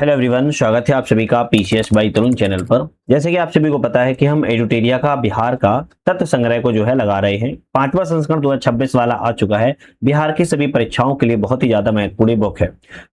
Hello everyone, स्वागत है आप सभी का पीसीएस बाई तरुण चैनल पर। जैसे कि आप सभी को पता है कि हम एडुटेरिया का बिहार का तत्व संग्रह को जो है लगा रहे हैं। 5वां संस्करण 2026 वाला आ चुका है। बिहार की सभी परीक्षाओं के लिए बहुत ही ज्यादा महत्वपूर्ण बुक है।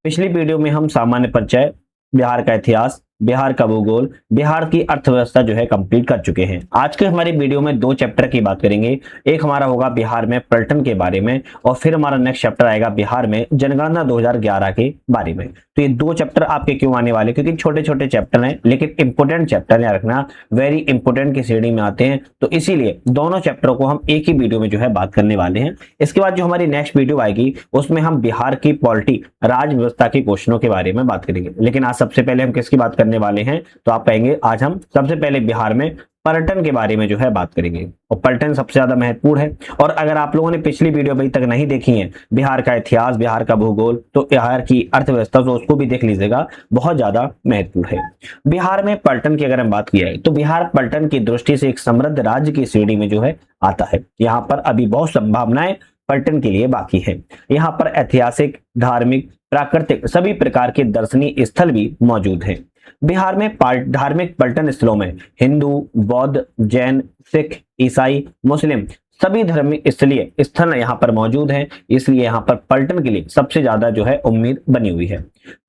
पिछली वीडियो में हम सामान्य परिचय, बिहार का इतिहास, बिहार का भूगोल, बिहार की अर्थव्यवस्था जो है कंप्लीट कर चुके हैं। आज के हमारी वीडियो में 2 चैप्टर की बात करेंगे। एक हमारा होगा बिहार में पर्यटन के बारे में और फिर हमारा नेक्स्ट चैप्टर आएगा बिहार में जनगणना 2011 के बारे में। तो ये 2 चैप्टर आपके क्यों आने वाले, क्योंकि छोटे छोटे चैप्टर हैं लेकिन इंपोर्टेंट चैप्टर याद रखना, वेरी इंपोर्टेंट की श्रेणी में आते हैं। तो इसीलिए दोनों चैप्टरों को हम एक ही वीडियो में जो है बात करने वाले हैं। इसके बाद जो हमारी नेक्स्ट वीडियो आएगी उसमें हम बिहार की पॉलिटी, राज व्यवस्था के क्वेश्चनों के बारे में बात करेंगे। लेकिन आज सबसे पहले हम किसकी बात करने वाले हैं, तो आप कहेंगे आज हम सबसे पहले बिहार में पर्यटन के बारे में जो है बात करेंगे। और पर्यटन सबसे ज्यादा महत्वपूर्ण है। और अगर आप लोगों ने पिछली वीडियो अभी तक नहीं देखी है, बिहार का इतिहास, बिहार का भूगोल, तो बिहार की अर्थव्यवस्था, तो उसको भी देख लीजिएगा, बहुत ज्यादा महत्वपूर्ण है। बिहार में पर्यटन की अगर हम बात किया है तो बिहार पर्यटन की दृष्टि से एक समृद्ध राज्य की श्रेणी में जो है आता है। यहाँ पर अभी बहुत संभावनाएं पर्यटन के लिए बाकी है। यहाँ पर ऐतिहासिक, धार्मिक, प्राकृतिक सभी प्रकार के दर्शनीय स्थल भी मौजूद हैं। बिहार में धार्मिक पर्यटन स्थलों में हिंदू, बौद्ध, जैन, सिख, ईसाई, मुस्लिम सभी धर्मिक स्थलीय स्थल यहाँ पर मौजूद हैं। इसलिए यहाँ पर पर्यटन के लिए सबसे ज्यादा जो है उम्मीद बनी हुई है।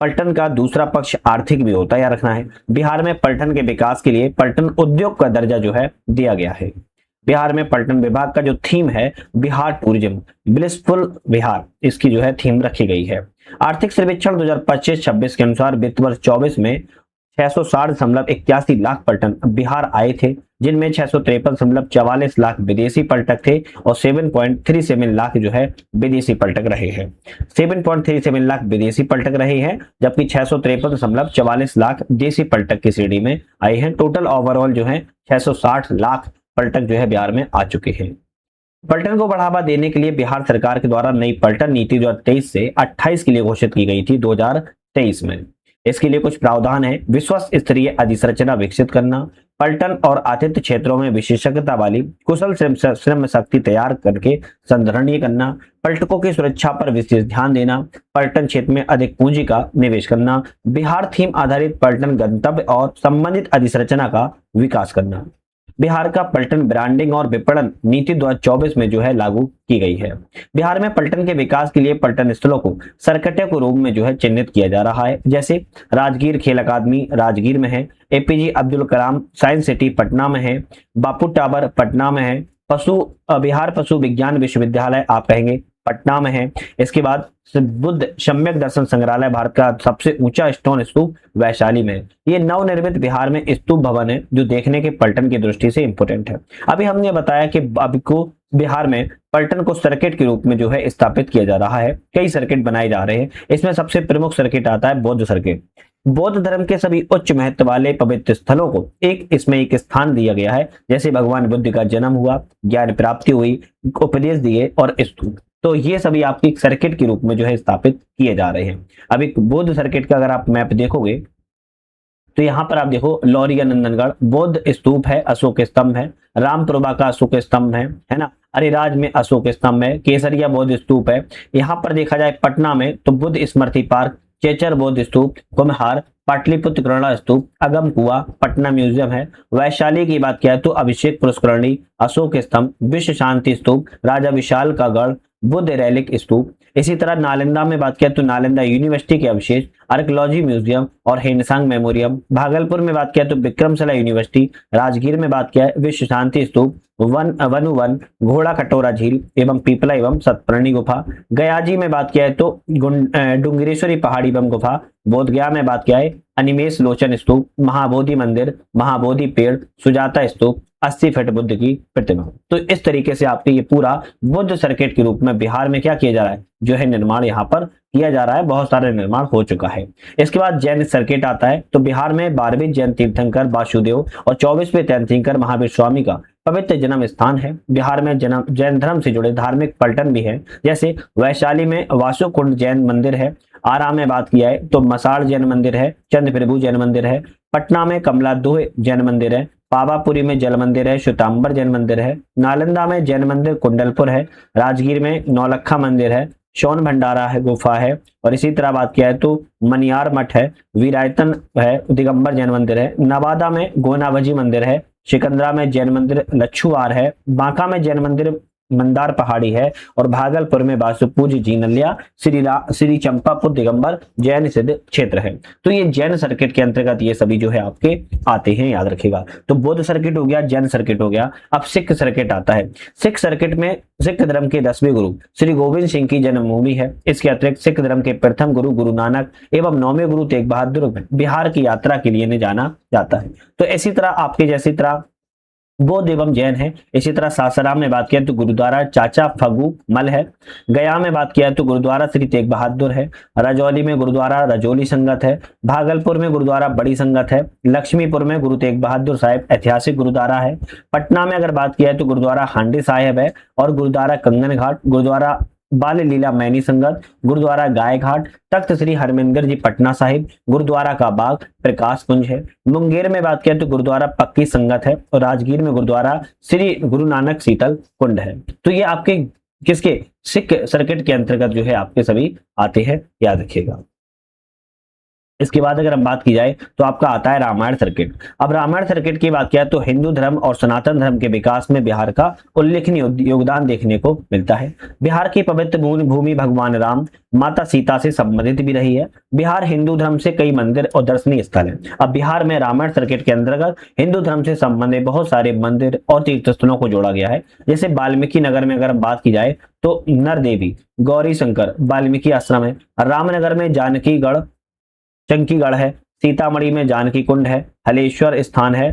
पर्यटन का दूसरा पक्ष आर्थिक भी होता है, याद रखना है। बिहार में पर्यटन के विकास के लिए पर्यटन उद्योग का दर्जा जो है दिया गया है। बिहार में पर्यटन विभाग का जो थीम है बिहार टूरिज्म ब्लिसफुल बिहार, इसकी जो है थीम रखी गई है। आर्थिक सर्वेक्षण 2025-26 के अनुसार वित्त वर्ष 24 में 660.81 लाख पर्यटन बिहार आए थे, जिनमें 653.44 लाख विदेशी पर्यटक थे और 7.37 लाख जो है विदेशी पर्यटक रहे हैं। 7.37 लाख विदेशी पर्यटक रहे हैं, जबकि 653.44 लाख देशी पर्यटक की श्रेणी में आए हैं। टोटल ओवरऑल जो है 660 लाख पर्यटक जो है बिहार में आ चुके हैं। पर्यटन को बढ़ावा देने के लिए बिहार सरकार के द्वारा नई पर्यटन नीति 2023 से 28 के लिए घोषित की गई थी 2023 में। इसके लिए कुछ प्रावधान है। विश्वस्त स्तरीय अधिसंरचना विकसित करना, पर्यटन और आतिथ्य क्षेत्रों में विशेषज्ञता वाली कुशल श्रम शक्ति तैयार करके संधारणीय करना, पर्यटकों की सुरक्षा पर विशेष ध्यान देना, पर्यटन क्षेत्र में अधिक पूंजी का निवेश करना, बिहार थीम आधारित पर्यटन गंतव्य और संबंधित अधिसंरचना का विकास करना। बिहार का पर्यटन ब्रांडिंग और विपणन नीति 2024 में जो है लागू की गई है। बिहार में पर्यटन के विकास के लिए पर्यटन स्थलों को सर्किटों के रूप में जो है चिन्हित किया जा रहा है। जैसे राजगीर खेल अकादमी राजगीर में है, APJ Abdul Kalam science city Patna में है, बापू टावर पटना में है, बिहार पशु विज्ञान विश्वविद्यालय आप कहेंगे पटना में है। इसके बाद बुद्ध सम्यक दर्शन संग्रहालय, भारत का सबसे ऊंचा स्टोन स्तूप, वैशाली में। ये नवनिर्मित बिहार में स्तूप भवन है जो देखने के पर्यटन की दृष्टि से इंपोर्टेंट है। अभी हमने बताया कि अभी को बिहार में पर्यटन को सर्किट के रूप में जो है स्थापित किया जा रहा है। कई सर्किट बनाए जा रहे हैं। इसमें सबसे प्रमुख सर्किट आता है बौद्ध सर्किट। बौद्ध धर्म के सभी उच्च महत्व वाले पवित्र स्थलों को इसमें एक स्थान दिया गया है। जैसे भगवान बुद्ध का जन्म हुआ, ज्ञान प्राप्ति हुई, उपदेश दिए और स्तूप, तो ये सभी आपकी सर्किट के रूप में जो है स्थापित किए जा रहे हैं। अभी बौद्ध सर्किट का अगर आप मैप देखोगे तो यहाँ पर आप देखो लौरिया नंदनगढ़ बौद्ध स्तूप है, अशोक स्तंभ है, रामपुरबा का अशोक स्तंभ है ना, अरिराज में अशोक स्तंभ है, केसरिया बौद्ध स्तूप है। यहाँ पर देखा जाए पटना में तो बुद्ध स्मृति पार्क, चेचर बौद्ध स्तूप, कुम्हार, पाटलिपुत्र करुणा स्तूप, अगम कुआ, पटना म्यूजियम है। वैशाली की बात किया तो अभिषेक पुष्करणी, अशोक स्तंभ, विश्व शांति स्तूप, राजा विशाल का गढ़, बुद्ध रैलिक स्तूप। इसी तरह नालंदा में बात किया तो नालंदा यूनिवर्सिटी के अवशेष, आर्कियोलॉजी म्यूजियम और हेनसांग मेमोरियम। भागलपुर में बात किया तो विक्रमशिला यूनिवर्सिटी। राजगीर में बात किया है विश्व शांति स्तूप, वन, घोड़ा कटोरा झील एवं पीपला एवं सतपर्णी गुफा। गयाजी में बात किया है तो डुंगरेश्वरी पहाड़ी एवं गुफा। बोधगया में बात किया है अनिमेष लोचन स्तूप, महाबोधि मंदिर, महाबोधि पेड़, सुजाता स्तूप, 80 फीट बुद्ध की प्रतिमा। तो इस तरीके से आपके ये पूरा बुद्ध सर्किट के रूप में बिहार में क्या किया जा रहा है, जो है निर्माण यहाँ पर किया जा रहा है। बहुत सारे निर्माण हो चुका है। इसके बाद जैन सर्किट आता है तो बिहार में 12वें जैन तीर्थंकर वासुदेव और 24वें तीर्थंकर महावीर स्वामी का पवित्र जन्म स्थान है। बिहार में जैन धर्म से जुड़े धार्मिक पर्यटन भी है। जैसे वैशाली में वासुकुंड जैन मंदिर है, आरा में बात किया है तो मसाड़ जैन मंदिर है, चंद्र प्रभु जैन मंदिर है, पटना में कमलादोह जैन मंदिर है, पावापुरी में जल मंदिर है, श्वेतांबर जैन मंदिर है, नालंदा में जैन मंदिर कुंडलपुर है, राजगीर में नौलखा मंदिर है, शौन भंडारा है, गुफा है। और इसी तरह बात किया है तो मनियार मठ है, वीरायतन है, दिगंबर जैन मंदिर है, नवादा में गोनावजी मंदिर है, सिकंदरा में जैन मंदिर लच्छुआर है, बांका में जैन मंदिर मंदार पहाड़ी है, और भागलपुर में वासुपूज्य जीनल्या श्री चंपापुर दिगंबर जैन सिद्ध क्षेत्र है। तो ये जैन सर्किट के अंतर्गत ये सभी जो है आपके आते हैं, याद रखिएगा। तो बौद्ध सर्किट हो गया, जैन सर्किट हो गया। अब सिख सर्किट आता है। सिख सर्किट में सिख धर्म के 10वें गुरु श्री गोविंद सिंह की जन्मभूमि है। इसके अतिरिक्त सिख धर्म के प्रथम गुरु गुरु नानक एवं 9वें गुरु तेग बहादुर बिहार की यात्रा के लिए जाना जाता है। तो इसी तरह आपके जैसी तरह बौद्ध एवं जैन है। इसी तरह सासाराम में बात किया तो गुरुद्वारा चाचा फगू मल है। गया में बात किया तो गुरुद्वारा श्री तेग बहादुर है। रजौली में गुरुद्वारा रजौली संगत है। भागलपुर में गुरुद्वारा बड़ी संगत है। लक्ष्मीपुर में गुरु तेग बहादुर साहिब ऐतिहासिक गुरुद्वारा है। पटना में अगर बात किया तो गुरुद्वारा हांडी साहिब है, और गुरुद्वारा कंगन घाट, गुरुद्वारा बाल लीला मैनी संगत, गुरुद्वारा गाय घाट, तख्त श्री हरमिंदर जी पटना साहिब, गुरुद्वारा का बाग प्रकाश कुंज है। मुंगेर में बात किया तो गुरुद्वारा पक्की संगत है, और राजगीर में गुरुद्वारा श्री गुरु नानक शीतल कुंड है। तो ये आपके किसके सिख सर्किट के अंतर्गत जो है आपके सभी आते हैं, याद रखिएगा। इसके बाद अगर हम बात की जाए तो आपका आता है रामायण सर्किट। अब रामायण सर्किट की बात किया तो हिंदू धर्म और सनातन धर्म के विकास में बिहार का उल्लेखनीय योगदान देखने को मिलता है। बिहार की पवित्र भूमि भगवान राम माता सीता से संबंधित भी रही है। बिहार हिंदू धर्म से कई मंदिर और दर्शनीय स्थल है। अब बिहार में रामायण सर्किट के अंतर्गत हिंदू धर्म से संबंधित बहुत सारे मंदिर और तीर्थ स्थलों को जोड़ा गया है। जैसे वाल्मीकि नगर में अगर बात की जाए तो नरदेवी, गौरी शंकर वाल्मीकि आश्रम है। रामनगर में जानकीगढ़ चंकीगढ़ है। सीतामढ़ी में जानकी कुंड है। हलेश्वर स्थान है।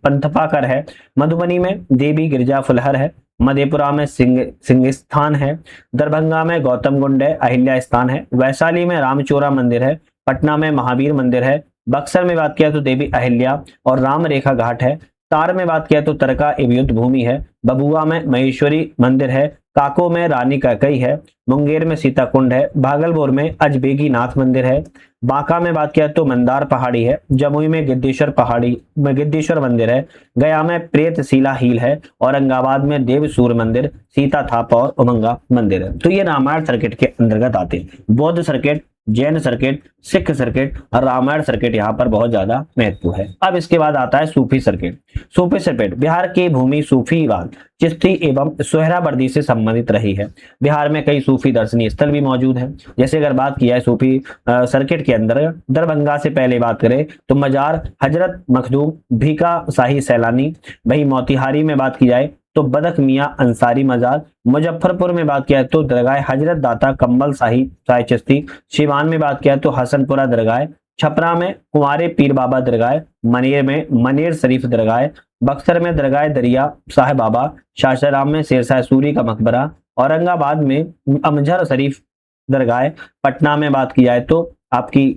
पंथपाकर है। मधुबनी में देवी गिरजा फुलहर है। मधेपुरा में सिंह स्थान है। दरभंगा में गौतम कुंड है, अहिल्या स्थान है। वैशाली में रामचोरा मंदिर है। पटना में महावीर मंदिर है। बक्सर में बात किया तो देवी अहिल्या और राम रेखा घाट है। तार में बात किया तो तरका एवं युद्ध भूमि है। बबुआ में महेश्वरी मंदिर है। काको में रानी कैकई है। मुंगेर में सीता कुंड है। भागलपुर में अजबेगी नाथ मंदिर है। बांका में बात किया तो मंदार पहाड़ी है। जमुई में गिद्धेश्वर मंदिर है। गया में प्रेतशिला हील है। औरंगाबाद में देवसूर मंदिर, सीता थाप और उमंगा मंदिर है। तो ये रामायण सर्किट के अंतर्गत आते हैं। बौद्ध circuit, Jain circuit, Sikh circuit और रामायण सर्किट यहाँ पर बहुत ज्यादा महत्व है। अब इसके बाद आता है सूफी सर्किट। सूफी सर्किट बिहार की भूमि सूफीवाद, चिश्ती एवं सोहरावर्दी से संबंधित रही है। बिहार में कई सूफी दर्शनीय स्थल भी मौजूद हैं। जैसे अगर बात की जाए सूफी सर्किट के अंदर दरभंगा से पहले बात करें तो मजार हजरत मखदूम भीका शाही सैलानी। वही मोतिहारी में बात की जाए तो बदक मियां अंसारी मजार। मुजफ्फरपुर में बात किया तो दरगाह हजरत दाता कम्बल शाही चिश्ती। सिवान में बात किया तो हसनपुरा दरगाह। छपरा में कुंवारे पीर बाबा दरगाह। मनेर में मनेर शरीफ दरगाह। बक्सर में दरगाह दरिया साहेब बाबा। शासाराम में शेरशाह सूरी का मकबरा। औरंगाबाद में अमजर शरीफ दरगाह। पटना में बात की जाए तो आपकी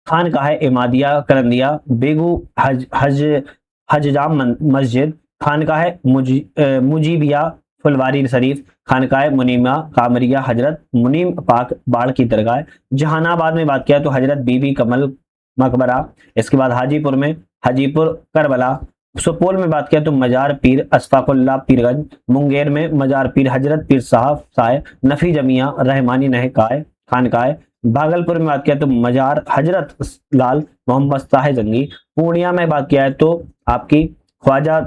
खानकाह इमादिया करंदिया। बेगू हजजाम मस्जिद। खानकाह मुजीबिया फुलवारी शरीफ। खानकाह मुनीमा कामरिया हजरत मुनीम पाक बाढ़ की दरगाह। जहानाबाद में बात किया तो हजरत बीबी कमल मकबरा। इसके बाद हाजीपुर में हाजीपुर करबला। सुपौल में बात किया तो मजार पीर अशफाकुल्ला पीरगंज। मुंगेर में मजार पीर हजरत पीर साहब साय नफी जमिया रहमानी नहकाय खानकाय। भागलपुर में बात किया तो मजार हजरत लाल मोहम्मद साहे जंगी। पूर्णिया में बात किया है तो आपकी ख्वाजा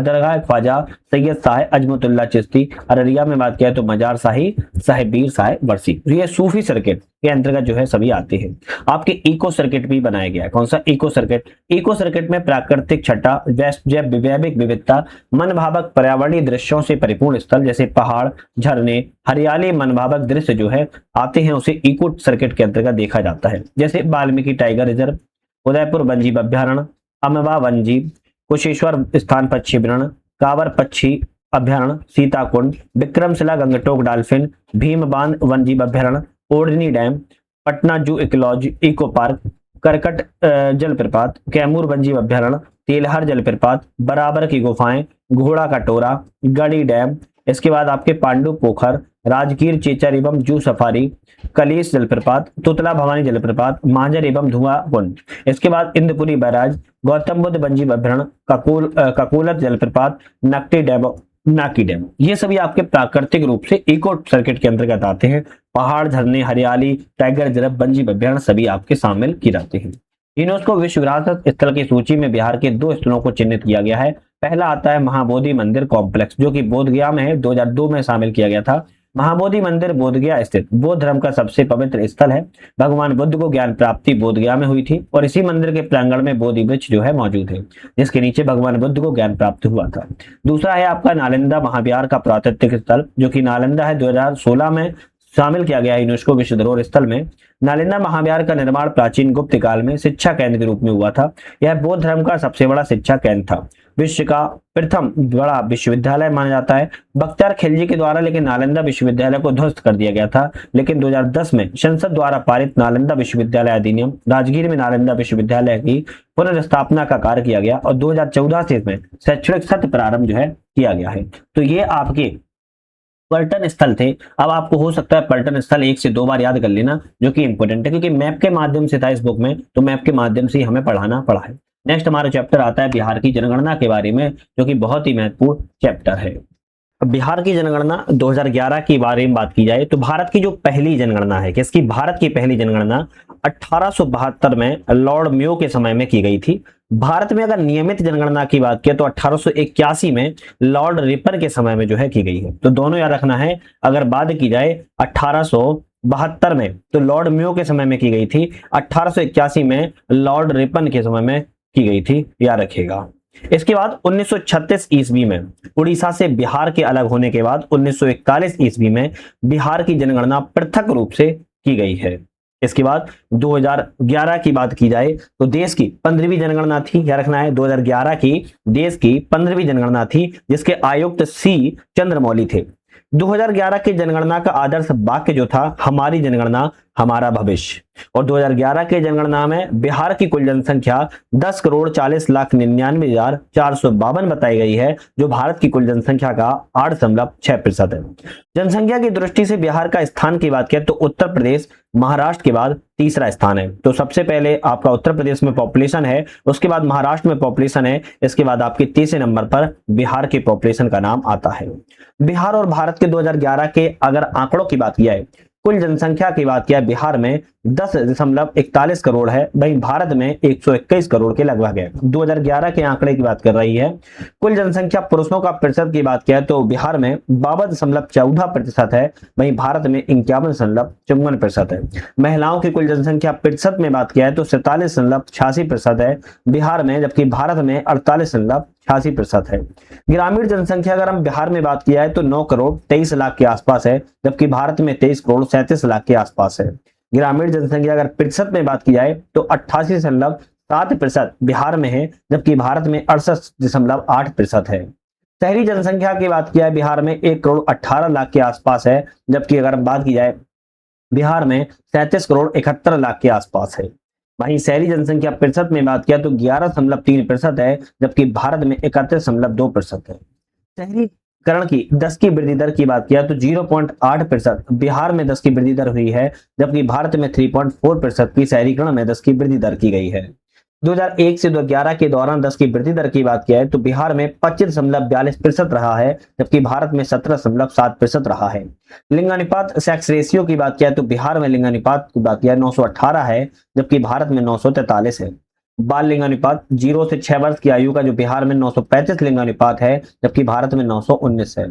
दरगाह ख्वाजा सैयद साहिब अजमतुल्ला चिश्ती। अररिया में बात किया तो मजार शाही साहिबीर साहिब वर्सी। तो ये सूफी सर्किट के अंतर्गत जो है सभी आते हैं। आपके इको सर्किट भी बनाया गया है। कौन सा इको सर्किट? इको सर्किट में प्राकृतिक छटा, वैश्विक विविधता, मनभावक पर्यावरणीय दृश्यों से परिपूर्ण स्थल जैसे पहाड़, झरने, हरियाली, मनभावक दृश्य जो है आते हैं, उसे इको सर्किट के अंतर्गत देखा जाता है। जैसे वाल्मीकि टाइगर रिजर्व, उदयपुर वनजीव अभ्यारण्य, अमवा वनजीव, कुशेश्वर स्थान पक्षी अभ्यारण्य, कावर पक्षी अभ्यारण्य, सीताकुंड, विक्रमशिला गंगटोक डॉल्फिन, भीम बांध वनजीव अभ्यारण्य, ओढ़नी डैम, पटना जू इको पार्क, करकट जलप्रपात, कैमूर वनजीव अभ्यारण्य, तेलहर जलप्रपात, बराबर की गुफाएं, घोड़ा का टोरा, गड़ी डैम। इसके बाद आपके पांडु पोखर, राजगीर चेचर एवं जू सफारी, कलेश जलप्रपात, तुतला भवानी जलप्रपात, मांजर एवं धुआं कुंड। इसके बाद इंद्रपुरी बैराज, गौतम बुद्ध वन्यजीव अभ्यारण्य, ककोलत जलप्रपात, नकटी नाकी डैम, ये सभी आपके प्राकृतिक रूप से इको सर्किट के अंतर्गत आते हैं। पहाड़, झरने, हरियाली, टाइगर रिजर्व, बंजी अभ्यारण्य सभी आपके शामिल किए जाते हैं। यूनेस्को विश्व विरासत स्थल की सूची में बिहार के 2 स्थलों को चिन्हित किया गया है। पहला आता है महाबोधि मंदिर कॉम्प्लेक्स, जो कि बोध गया में है, 2002 में शामिल किया गया था। महाबोधि मंदिर बोध गया स्थित बौद्ध धर्म का सबसे पवित्र स्थल है। भगवान बुद्ध को ज्ञान प्राप्ति बोध गया में हुई थी और इसी मंदिर के प्रांगण में बोधि वृक्ष जो है मौजूद है, जिसके नीचे भगवान बुद्ध को ज्ञान प्राप्त हुआ था। दूसरा है आपका नालंदा महाविहार का पुरातात्विक स्थल, जो कि नालंदा है, 2016 में शामिल किया गया है यूनेस्को विश्व धरोहर स्थल में। नालंदा महाविहार का निर्माण प्राचीन गुप्त काल में शिक्षा केंद्र के रूप में हुआ था। यह बौद्ध धर्म का सबसे बड़ा शिक्षा केंद्र था। विश्व का प्रथम बड़ा विश्वविद्यालय माना जाता है बख्तियार खिलजी के द्वारा, लेकिन नालंदा विश्वविद्यालय को ध्वस्त कर दिया गया था। लेकिन 2010 में संसद द्वारा पारित नालंदा विश्वविद्यालय अधिनियम राजगीर में नालंदा विश्वविद्यालय की पुनर्स्थापना का कार्य किया गया और 2014 से इसमें शैक्षणिक सत्र प्रारंभ जो है किया गया है। तो ये आपके पर्यटन स्थल थे। अब आपको हो सकता है पर्यटन स्थल 1 से 2 बार याद कर लेना, जो कि इंपॉर्टेंट है, क्योंकि मैप के माध्यम से था इस बुक में, तो मैप के माध्यम से ही हमें पढ़ाना पड़ा है। नेक्स्ट हमारा चैप्टर आता है बिहार की जनगणना के बारे में, जो कि बहुत ही महत्वपूर्ण चैप्टर है। अब बिहार की जनगणना 2011 के बारे में बात की जाए तो भारत की जो पहली जनगणना है, किसकी, भारत की पहली जनगणना 1872 में लॉर्ड म्यो के समय में की गई थी। भारत में अगर नियमित जनगणना की बात की तो 1881 में लॉर्ड रिपन के समय में जो है की गई है। तो दोनों याद रखना है। अगर बात की जाए 1872 में तो लॉर्ड म्यो के समय में की गई थी, 1881 में लॉर्ड रिपन के समय में की गई थी, याद रखिएगा। इसके बाद 1936 ईस्वी में उड़ीसा से बिहार के अलग होने के बाद 1941 ईस्वी में बिहार की जनगणना पृथक रूप से की गई है। इसके बाद 2011 की बात की जाए तो देश की 15वीं जनगणना थी, क्या रखना है, 2011 की देश की 15वीं जनगणना थी, जिसके आयुक्त सी चंद्रमौली थे। 2011 की जनगणना का आदर्श वाक्य जो था, हमारी जनगणना हमारा भविष्य। और 2011 की जनगणना में बिहार की कुल जनसंख्या 10,40,99,452 बताई गई है, जो भारत की कुल जनसंख्या का 8.6% है। जनसंख्या की दृष्टि से बिहार का स्थान की बात करें तो उत्तर प्रदेश महाराष्ट्र के बाद तीसरा स्थान है। तो सबसे पहले आपका उत्तर प्रदेश में पॉपुलेशन है, उसके बाद महाराष्ट्र में पॉपुलेशन है, इसके बाद आपके तीसरे नंबर पर बिहार के पॉपुलेशन का नाम आता है। बिहार और भारत के 2011 के अगर आंकड़ों की बात की जाए, कुल जनसंख्या की बात किया, बिहार में 10.41 करोड़ है, वहीं भारत में 121 करोड़ के लगभग है। 2011 के आंकड़े की बात कर रही है। कुल जनसंख्या पुरुषों का प्रतिशत की बात किया तो बिहार में 52.14% है, वहीं भारत में 51.54% है। महिलाओं की कुल जनसंख्या प्रतिशत में बात किया है तो 47.86% है बिहार में, जबकि भारत में 48.86% है। ग्रामीण जनसंख्या अगर हम बिहार में बात किया है तो 9 करोड़ 23 लाख के आसपास है, जबकि भारत में 23 करोड़ 37 लाख के आसपास है। ग्रामीण जनसंख्या अगर प्रतिशत में बात की जाए तो 88.7% बिहार में है, जबकि भारत में 68.8% है। शहरी जनसंख्या की बात किया है बिहार में 1 करोड़ 18 लाख के आसपास है, जबकि अगर बात की जाए बिहार में 37 करोड़ 71 लाख के आसपास है। वहीं शहरी जनसंख्या प्रतिशत में बात किया तो 11.3% है, जबकि भारत में 31.2% है। शहरीकरण की 10 की वृद्धि दर की बात किया तो 0.8% बिहार में 10 की वृद्धि दर हुई है, जबकि भारत में 3.4% की शहरीकरण में 10 की वृद्धि दर की गई है। 2001 से 2011 के दौरान 10 की वृद्धि दर की बात किया है तो बिहार में 25.42% रहा है, जबकि भारत में 17.7% रहा है। लिंगानुपात सेक्स रेशियो की बात किया है तो बिहार में लिंगानुपात की बात किया 918 है, जबकि भारत में 943 है। बाल लिंगानुपात 0 से 6 वर्ष की आयु का जो बिहार में 935 लिंगानुपात है, जबकि भारत में 919 है।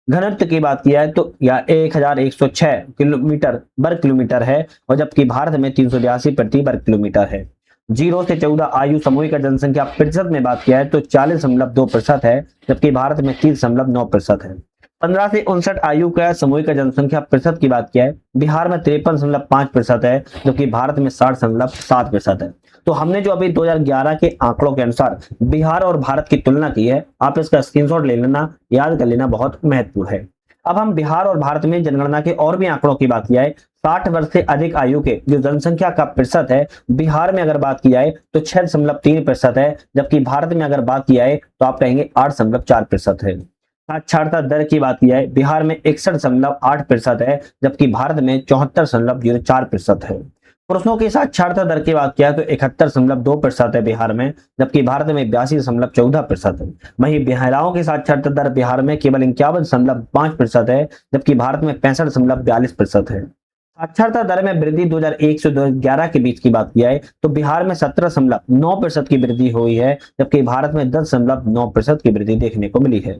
घनत्व की बात किया है तो 1106 किलोमीटर वर्ग किलोमीटर है, और जबकि भारत में 382 प्रति वर्ग किलोमीटर है। 0 से 14 आयु समूह का जनसंख्या प्रतिशत में बात किया है तो 40.2% है, जबकि भारत में 30.9% है। 15 से 59 आयु का समूह का जनसंख्या प्रतिशत की बात किया है, बिहार में 53.5% है, जबकि भारत में 60.7% है। तो हमने जो अभी 2011 के आंकड़ों के अनुसार बिहार और भारत की तुलना की है, आप इसका स्क्रीनशॉट ले लेना, याद कर लेना, बहुत महत्वपूर्ण है। अब हम बिहार और भारत में जनगणना के और भी आंकड़ों की बात किया है। 60 वर्ष से अधिक आयु के जो जनसंख्या का प्रतिशत है, बिहार में अगर बात की जाए तो 6.3% है, जबकि भारत में अगर बात की जाए तो आप कहेंगे 8.4% है। साक्षरता दर की बात की जाए, बिहार में 61.8% है, जबकि भारत में 74.04% है। पुरुषों की साक्षरता दर की बात किया तो 71.2% है बिहार में, जबकि भारत में 82.14% है। वहीं महिलाओं की साक्षरता दर बिहार में केवल 51.5% है, जबकि भारत में 65.42% है। साक्षरता दर में वृद्धि 2001 से 2011 के बीच की बात किया है तो बिहार में 17.9% की वृद्धि हुई है, जबकि भारत में 10.9% की वृद्धि देखने को मिली है।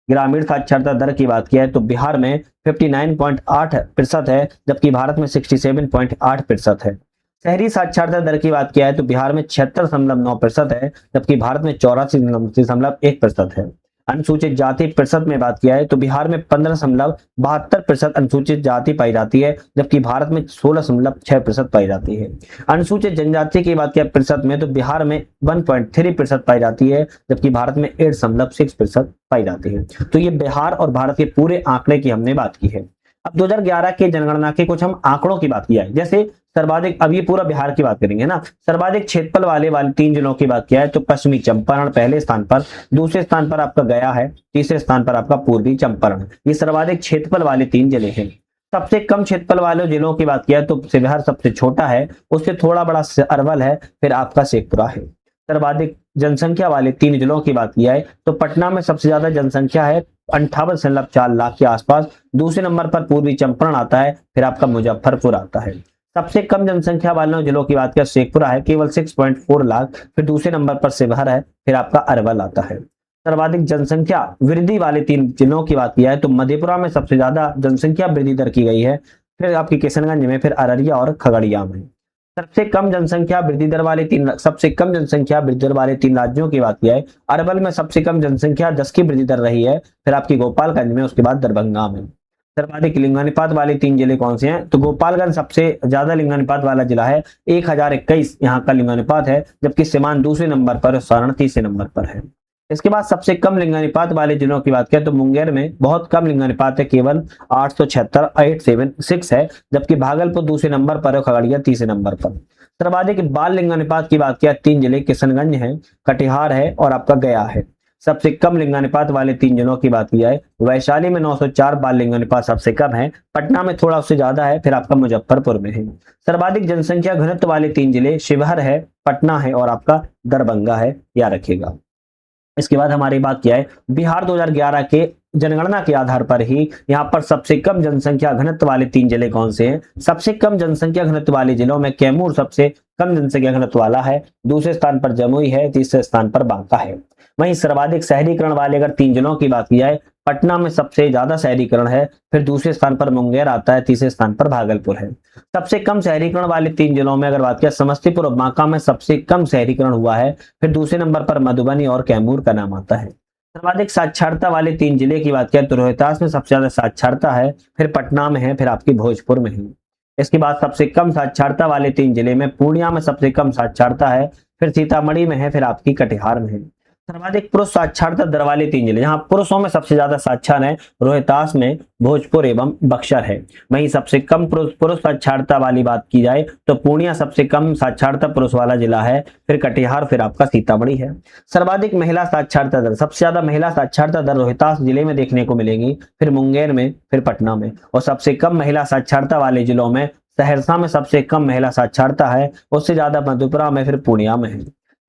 ग्रामीण साक्षरता दर की बात किया है तो बिहार में 59.8% है, जबकि भारत में 67.8% है। शहरी साक्षरता दर की बात किया है तो बिहार में 76.9% है, जबकि भारत में 84.1% है। अनुसूचित जाति प्रतिशत में बात किया है तो बिहार में 15.72% अनुसूचित जाति पाई जाती है, जबकि भारत में 16.6% पाई जाती है। अनुसूचित जनजाति की बात किया प्रतिशत में तो बिहार में 1.3% पाई जाती है, जबकि भारत में 8.6% पाई जाती है। तो ये बिहार और भारत के पूरे आंकड़े की हमने बात की है। अब 2011 के जनगणना के कुछ हम आंकड़ों की बात किया है, जैसे सर्वाधिक, अब ये पूरा बिहार की बात करेंगे ना। सर्वाधिक क्षेत्रफल वाले 3 जिलों की बात किया है तो पश्चिमी चंपारण पहले स्थान पर, दूसरे स्थान पर आपका गया है, तीसरे स्थान पर आपका पूर्वी चंपारण। ये सर्वाधिक क्षेत्रफल वाले 3 जिले हैं। सबसे कम क्षेत्रफल वाले जिलों की बात किया है तो शिवहर सबसे छोटा है, उससे थोड़ा बड़ा अरवल है, फिर आपका शेखपुरा है। सर्वाधिक जनसंख्या वाले 3 जिलों की बात किया है तो पटना में सबसे ज्यादा जनसंख्या है 58.4 लाख के आसपास, दूसरे नंबर पर पूर्वी चंपारण आता है, फिर आपका मुजफ्फरपुर आता है। सबसे कम जनसंख्या वाले जिलों की बात किया शेखपुरा है केवल 6.4 लाख, फिर दूसरे नंबर पर शिवहर है, फिर आपका अरवल आता है। सर्वाधिक जनसंख्या वृद्धि वाले 3 जिलों की बात किया है तो मधेपुरा में सबसे ज्यादा जनसंख्या वृद्धि दर की गई है, फिर आपकी किशनगंज में, फिर अररिया और खगड़िया में। सबसे कम जनसंख्या वृद्धि दर वाले 3 राज्यों की बात किया है। अरवल में सबसे कम जनसंख्या 10 की वृद्धि दर रही है, फिर आपकी गोपालगंज में, उसके बाद दरभंगा में। सर्वाधिक लिंगानुपात वाले 3 जिले कौन से हैं तो गोपालगंज सबसे ज्यादा लिंगानुपात वाला जिला है, 1021 यहाँ का लिंगानुपात है, जबकि सीवान दूसरे नंबर पर, सारण तीसरे नंबर पर है। इसके बाद सबसे कम लिंगानुपात वाले जिलों की बात करें तो मुंगेर में बहुत कम लिंगानुपात है, केवल 876 है, जबकि भागलपुर दूसरे नंबर पर है, खगड़िया तीसरे नंबर पर। सर्वाधिक बाल लिंगानुपात की बात किया 3 जिले किशनगंज है, कटिहार है और आपका गया है। सबसे कम लिंगानुपात वाले 3 जिलों की बात किया है वैशाली में 904 बाल लिंगानुपात सबसे कम है, पटना में थोड़ा उससे ज्यादा है, फिर आपका मुजफ्फरपुर में है। सर्वाधिक जनसंख्या घनत्व वाले 3 जिले शिवहर है, पटना है और आपका दरभंगा है, याद रखिएगा। इसके बाद हमारी बात किया है बिहार 2011 के जनगणना के आधार पर ही यहाँ पर सबसे कम जनसंख्या घनत्व वाले 3 जिले कौन से हैं। सबसे कम जनसंख्या घनत्व वाले जिलों में कैमूर सबसे कम जनसंख्या घनत्व वाला है, दूसरे स्थान पर जमुई है, तीसरे स्थान पर बांका है। वहीं सर्वाधिक शहरीकरण वाले अगर 3 जिलों की बात की जाए, पटना में सबसे ज्यादा शहरीकरण है, फिर दूसरे स्थान पर मुंगेर आता है, तीसरे स्थान पर भागलपुर है। सबसे कम शहरीकरण वाले 3 जिलों में अगर बात किया समस्तीपुर और बांका में सबसे कम शहरीकरण हुआ है, फिर दूसरे नंबर पर मधुबनी और कैमूर का नाम आता है। सर्वाधिक साक्षरता वाले 3 जिले की बात किया तो रोहतास में सबसे ज्यादा साक्षरता है, फिर पटना में है, फिर आपकी भोजपुर में है। इसके बाद सबसे कम साक्षरता वाले 3 जिले में पूर्णिया में सबसे कम साक्षरता है, फिर सीतामढ़ी में है, फिर आपकी कटिहार में है। सर्वाधिक पुरुष साक्षरता दर वाले 3 जिले जहां पुरुषों में सबसे ज्यादा साक्षर है रोहतास में, भोजपुर एवं बक्सर है। वहीं सबसे कम पुरुष साक्षरता वाली बात की जाए तो पूर्णिया सबसे कम साक्षरता पुरुष वाला जिला है, फिर कटिहार, फिर आपका सीतामढ़ी है। सर्वाधिक महिला साक्षरता दर, सबसे ज्यादा महिला साक्षरता दर रोहतास जिले में देखने को मिलेगी, फिर मुंगेर में, फिर पटना में। और सबसे कम महिला साक्षरता वाले जिलों में सहरसा में सबसे कम महिला साक्षरता है, उससे ज्यादा मधेपुरा में, फिर पूर्णिया में है।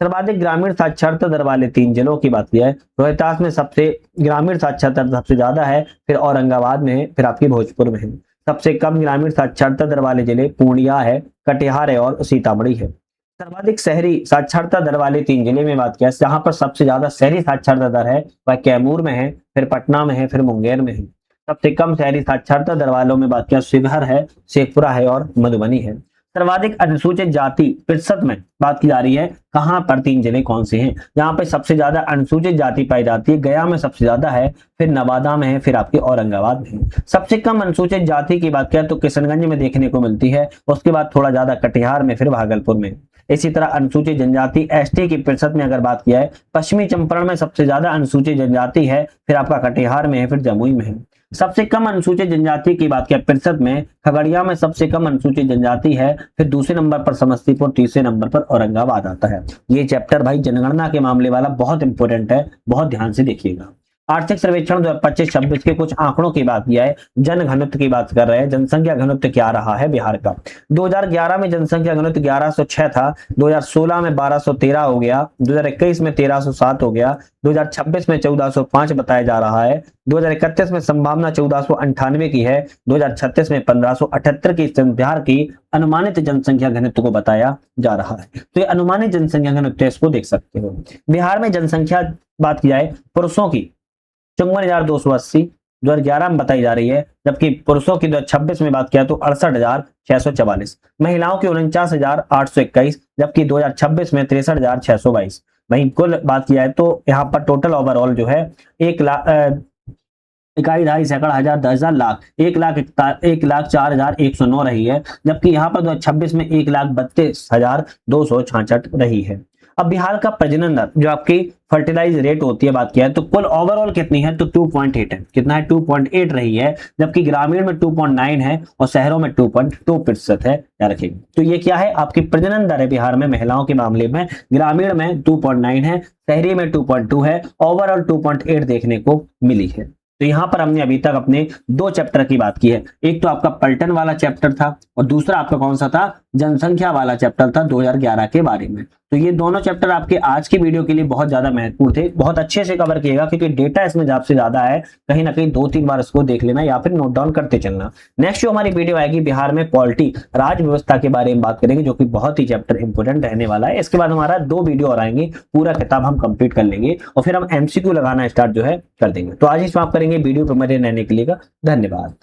सर्वाधिक ग्रामीण साक्षरता दर वाले 3 जिलों की बात की है रोहतास में सबसे ग्रामीण साक्षरता सबसे ज्यादा है, फिर औरंगाबाद में है, फिर आपकी भोजपुर में है। सबसे कम ग्रामीण साक्षरता दर वाले जिले पूर्णिया है, कटिहार है और सीतामढ़ी है। सर्वाधिक शहरी साक्षरता दर वाले 3 जिले में बात किया जहां पर सबसे ज्यादा शहरी साक्षरता दर है वह कैमूर में है, फिर पटना में है, फिर मुंगेर में है। सबसे कम शहरी साक्षरता दर वालों में बात किया शिवहर है, शेखपुरा है और मधुबनी है। सर्वाधिक अनुसूचित जाति प्रतिशत में बात की जा रही है कहां पर 3 जिले कौन से हैं जहां पर सबसे ज्यादा अनुसूचित जाति पाई जाती है। गया में सबसे ज्यादा है, फिर नवादा में है, फिर आपके औरंगाबाद में है। सबसे कम अनुसूचित जाति की बात किया तो किशनगंज में देखने को मिलती है, उसके बाद थोड़ा ज्यादा कटिहार में, फिर भागलपुर में। इसी तरह अनुसूचित जनजाति एसटी की प्रतिशत में अगर बात किया है पश्चिमी चंपारण में सबसे ज्यादा अनुसूचित जनजाति है, फिर आपका कटिहार में है, फिर जमुई में है। सबसे कम अनुसूचित जनजाति की बात किया प्रतिशत में खगड़िया में सबसे कम अनुसूचित जनजाति है, फिर दूसरे नंबर पर समस्तीपुर, तीसरे नंबर पर औरंगाबाद आता है। ये चैप्टर भाई जनगणना के मामले वाला बहुत इंपॉर्टेंट है, बहुत ध्यान से देखिएगा। आर्थिक सर्वेक्षण 2025-26 के कुछ आंकड़ों की बात किया है, जन घनत्व की बात कर रहे हैं, जनसंख्या घनत्व क्या रहा है बिहार का। 2011 में जनसंख्या घनत्व 1106 था, 2016 में 1213 हो गया, 2021 में 1307 हो गया, 2026 में 1405 बताया जा रहा है, 2031 में संभावना 1498 की है, 2036 में 1578 की बिहार की अनुमानित जनसंख्या घनत्व को बताया जा रहा है। तो ये अनुमानित जनसंख्या घनत्व इसको देख सकते हो। बिहार में जनसंख्या बात की जाए पुरुषों की 54,280 2011 में बताई जा रही है, जबकि पुरुषों की 2026 में बात किया तो 68,644, महिलाओं की 49,821, जबकि 2026 में 63,622। वहीं कुल बात किया है तो यहाँ पर टोटल ओवरऑल जो है 1,00,000 इकाई, दहाई, सैकड़ा, हजार, 10,000, लाख, 1,04,109 रही है, जबकि यहाँ पर 2026 में 1,32,266 रही है। अब बिहार का प्रजनन दर जो आपकी फर्टिलाइज रेट होती है बात किया है तो कुल ओवरऑल कितनी है तो 2.8 है। कितना है 2.8 रही है, जबकि ग्रामीण में 2.9 है और शहरों में 2.2% है। याद रखिए, तो ये क्या है आपकी प्रजनन दर है बिहार में महिलाओं के मामले में, ग्रामीण में 2.9 है, शहरी में 2.2 है, ओवरऑल 2.8 देखने को मिली है। तो यहां पर हमने अभी तक अपने दो चैप्टर की बात की है, एक तो आपका पलटन वाला चैप्टर था और दूसरा आपका कौन सा था जनसंख्या वाला चैप्टर था 2011 के बारे में। तो ये दोनों चैप्टर आपके आज की वीडियो के लिए बहुत ज्यादा महत्वपूर्ण थे, बहुत अच्छे से कवर किएगा क्योंकि डेटा इसमें आपसे ज्यादा है, कहीं ना कहीं 2-3 बार इसको देख लेना या फिर नोट डाउन करते चलना। नेक्स्ट जो हमारी वीडियो आएगी बिहार में पॉलिटी राज व्यवस्था के बारे में बात करेंगे, जो कि बहुत ही चैप्टर इंपोर्टेंट रहने वाला है। इसके बाद हमारा 2 वीडियो और आएंगे, पूरा किताब हम कंप्लीट कर लेंगे और फिर हम एमसीक्यू लगाना स्टार्ट जो है कर देंगे। तो आज ही समाप्त करेंगे, वीडियो पर बने रहने के लिए धन्यवाद।